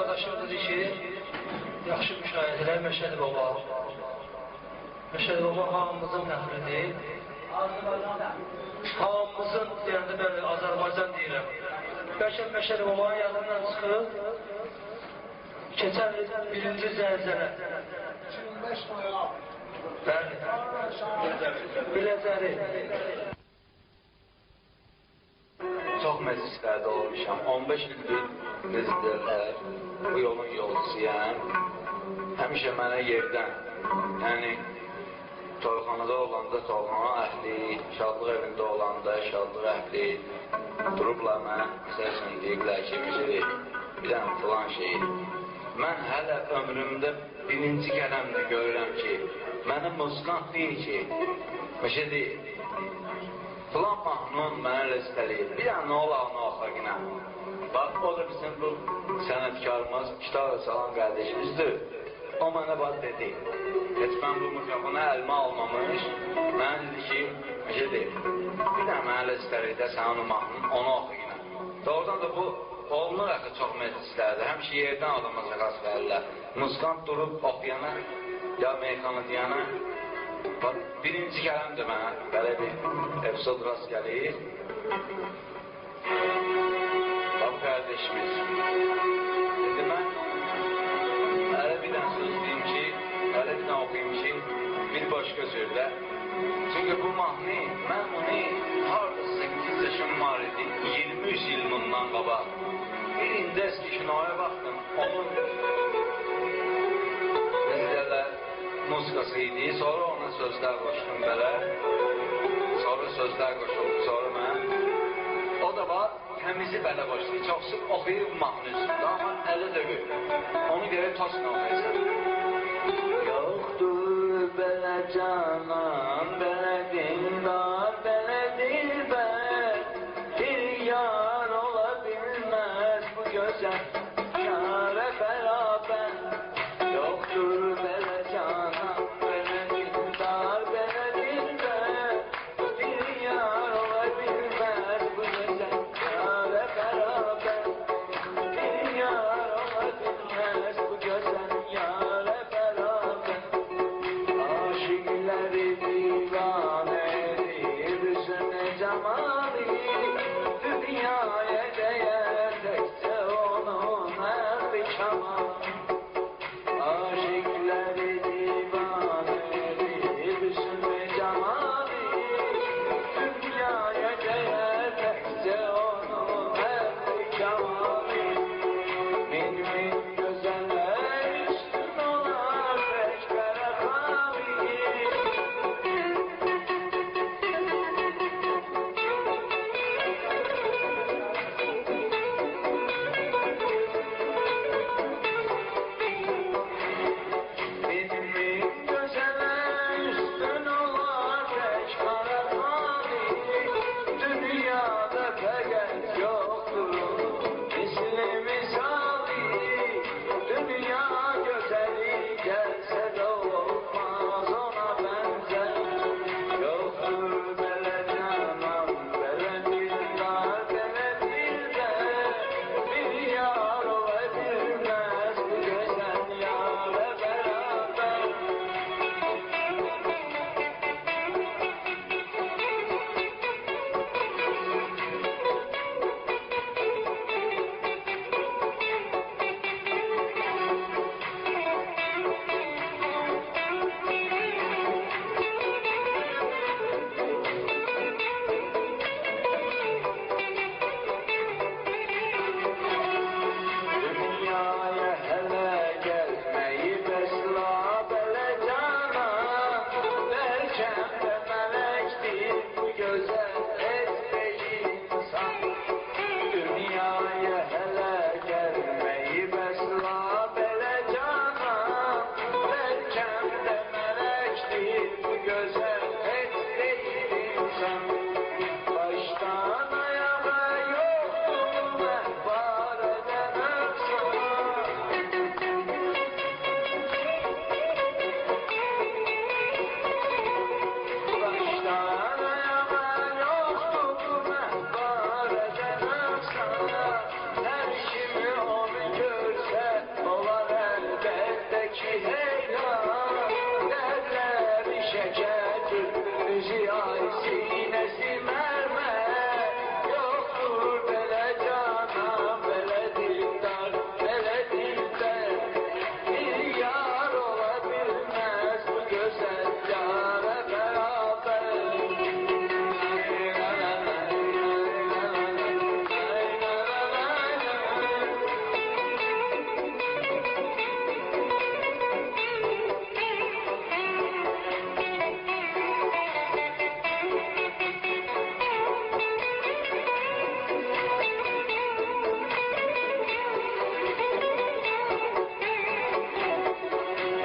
qardaşım dedi ki, yaxşı müşahidələr Məşədi Baba. Məşədi Baba hamımızın fəxridir. Hamımızın, deyəndə bəli, Azərbaycan deyirəm. Bəlkə Məşədi Babanın yadından çıxıb, keçən birinci zəlzələ. 25 noyab. Bəli, Biləcəri. Çox məclislərdə olmuşam. 15 ildir prezidentlər, bu yolun yolcusuyam. Həmişə mənə yerdən, yəni toyxanada olanda toyxana əhli, şadlıq evində olanda şadlıq əhli durublar mənə, məsələn, deyirlər ki, bir dənə filan şeyi. Mən hələ ömrümdə birinci qələmdə görürəm ki, mənim muzikant deyil ki, Məşədi, filan mahnun mənə listələyir, bir dənə nə olar, nə oxaqına. Bax, o da bizim bu sənətkarımız, kitab çalan qardeşimizdir. O mənə bax dedi, heç mən bu mikrofonu əlimə almamış, mənə dedi ki, Məşədi, bir dənə mənə listələyir də sən onu mahnun, onu oxaqına. Doğrudan da bu olmur axı çox məclislərdə, həmişə yerdən adama səqas verirlər. Muzikant durub oxuyana, ya meyxana deyana, birinci qələmdir mənə, belə bir epizod rast gəlir. Bax, qardeşimiz, dedi mən, hələ bir dənə söz deyim ki, hələ bir dənə oxuyayım ki, bir başqa sözlə. Çünki bu mahnı, mən bunu harada 8 yaşım var idi, 23 il bundan qabaq. Bir indi eski kinoya baxdım, onun muzikası idi, sonra ona sözlər qoşdum belə, sonra sözlər qoşuldu, sonra mən. O da var, təmizi belə qoşdu, çox sıx oxuyub mahnı üstündə, amma əli dövür. Onu görək tosla oxuyacaq. Yoxdur belə canan, belə dindar, belə dilbər, bir yar ola bilməz bu gözəl yara bərabər. Yoxdur belə canan, belə dindar, belə dilbər, bir yar ola bilməz bu gözəl yara bərabər. Bir yar ola bilməz bu gözəl yara bərabər. Aşıqları divan yüzü ay sinesi mermer. Yoktur belə canan, belə dildar, belə dilber. Bir yar ola bilmez bu güzel yara beraber.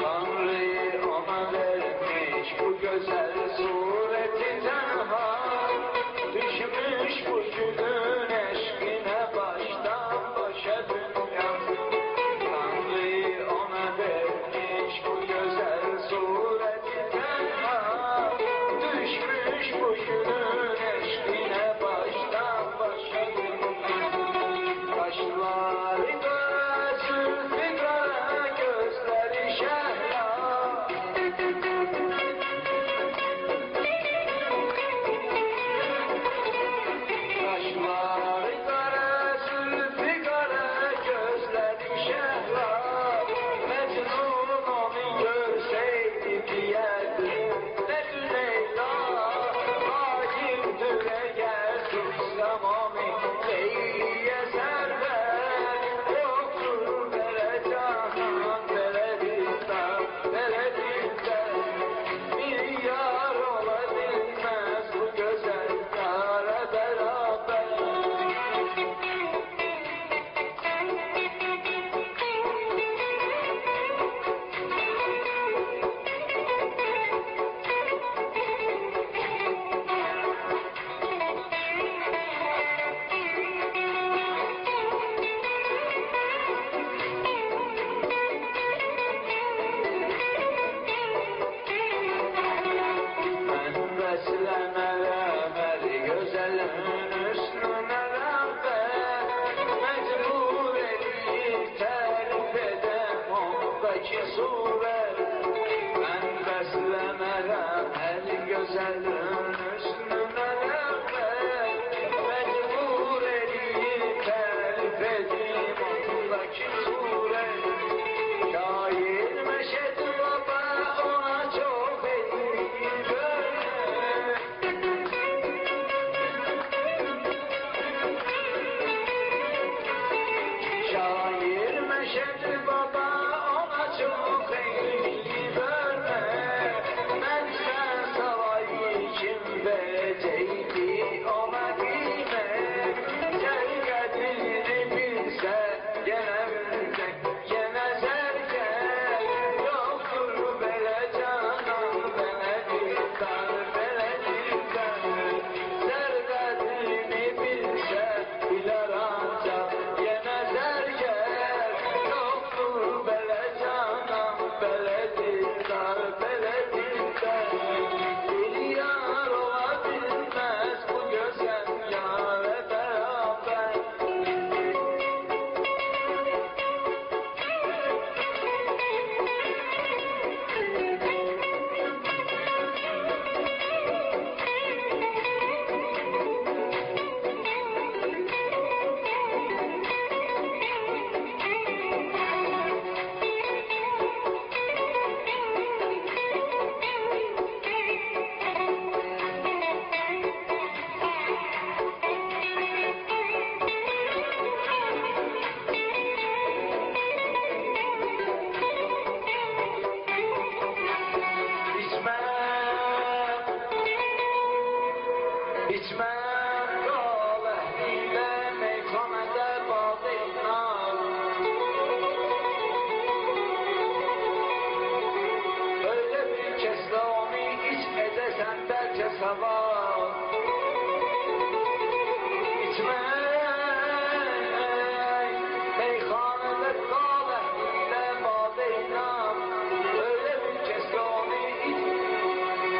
Tanrı ona vermiş bu güzel sureti tenha. Düşmüş bu gülün eşkine baştan başa dünya. Tanrı ona vermiş bu güzel sureti tenha. Düşmüş bu gülün eşkine baştan başa dünya. Kaşları kara, zülfü kara, gözleri şehla. Kaşları kara, zülfü kara, gözleri şehla. Mecnun onu görseydi diyerdi, ne Leyla. Halimdir eğer tutsam onu Leyli'ye server. Yoktur böyle canan, böyle dilber, böyle dilber. Bir yar olabilmez bu güzel yara beraber. Ben beslemelem her güzelin üstüne rağbet. Mecbur edip terk edem ondaki suret. Ben beslemelem her güzelin üstüne rağbet. Mecbur edip terk edem ondaki suret. Şair Meşet Baba ona çok eğilir böyle. Şair Meşet Baba ona çok eğilir böyle. Ben sen savayı kim beceydi ona kıymet. Sen kadrini bilse gene bilecek, gene zerker. Yoktur böyle canan, böyle dilber, böyle dilber. Ser kadrini bilse biler ancak gene zerker. Yoktur böyle canan, böyle dilber, böyle dilber. Bir yar olabilmez bu güzel yâre beraber. İçmem yol ehliyle meyhanede badeynar. Öyle bir kez de onu iç edesen belki sabah. İçmem meyhanede kal ehliyle badeynar. Öyle bir kez de onu iç,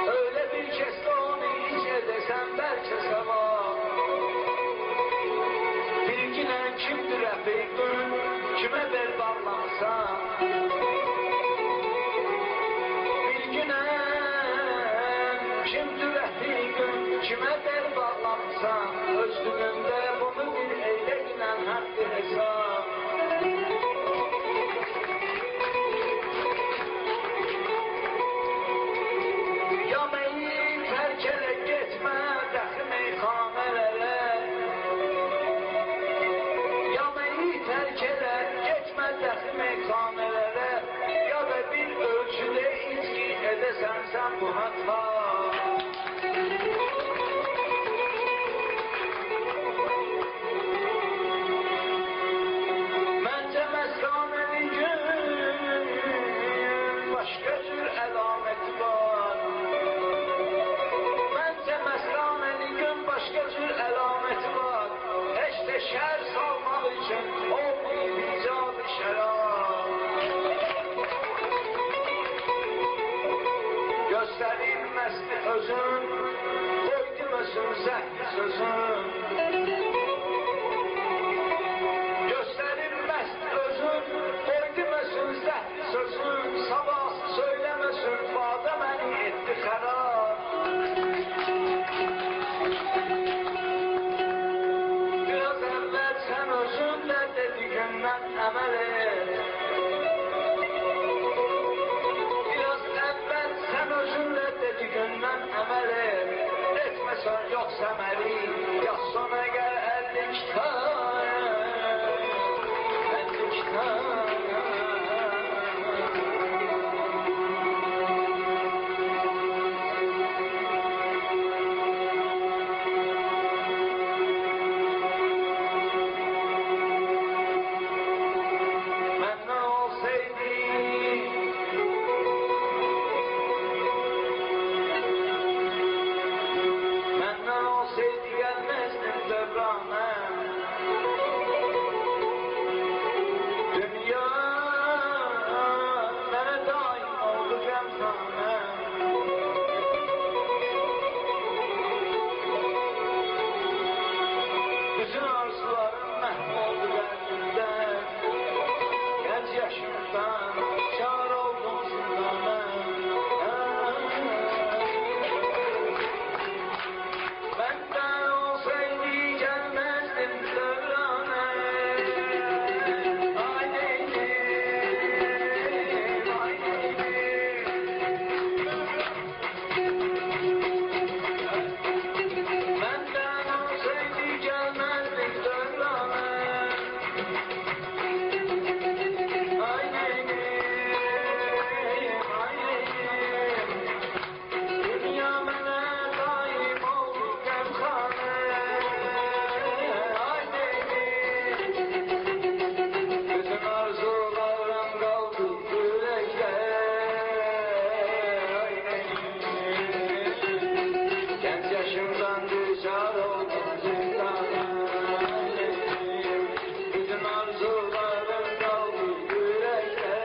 öyle bir kez de onu iç edesen belki sabah. Bilginen kimdir rəfiqin, kimə bel bağlansan. Bilginen kimdir rəfiqin, Kimə bel bağlamısan, özlüğündə bunu bir eylə ilə haqqı hesab. Ya məni tərk elə getmə dəxi meyxanələrə. Ya məni tərk elə getmə dəxi meyxanələrə. Ya da bir ölçüdə içki edəsən sən bu haqla. Məncə məstanənin gün başqa cür əlaməti var. Məncə məstanənin gün başqa cür əlaməti var. Heç də şər salmaq üçün olmayıb icad-ı şərab. Göstərilməzdi özün, qoydum özün zəhri sözün. Göstərilməzdi özün, qoydum özün zəhri sözün. Sabahsı söyləməsin, badə məni etdi xərab. Biraz əvvəl sən özün də dediğindən əməl et. Biraz əvvəl sən özün də dediğindən əməl et. Etməsən yox səməri, yaz sona gəl 50 kitab. 50 kitab. Məndən olsaydı, məndən olsaydı gəlməzdim dövrana. Dünya mənə daim oldu qəmxana. Bütün arzularım məhv oldu qəlbimdən. Gənc yaşımdan çar oldum zindana. Məndən olsaydı gəlməzdim dövrana. Ay neydim, ay neydim. Məndən olsaydı gəlməzdim dövrana. Ay neydim, ay neydim. Dünya mənə daim oldu qəmxana. Ay neydim. Bütün arzularım qaldı ürəkdə. Ay neydim. Gənc yaşımdan düşər oldum zindana. Ay neydim. Bütün arzularım qaldı ürəkdə.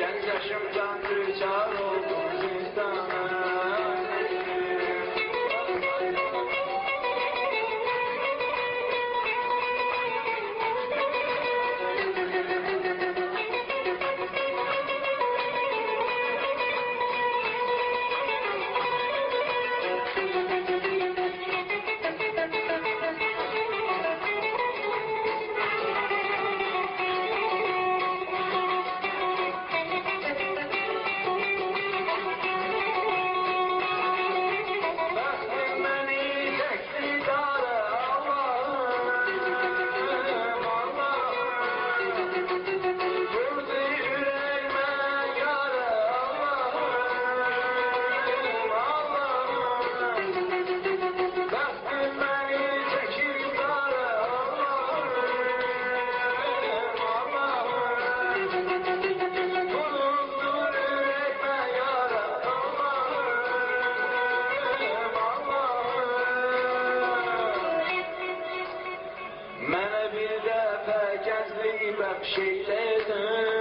Gənc yaşımdan düşər oldum zindana. Bəxtim məni çəkdi dara Allahım, Allahım. Vurdu ürəyimə yara Allahım, Allahım. Bəxtim məni çəkdi dara Allahım, Allahım. Vurdu ürəyimə yara Allahım, Allahım. Mənə bir dəfə gənclik bəxş eyledin.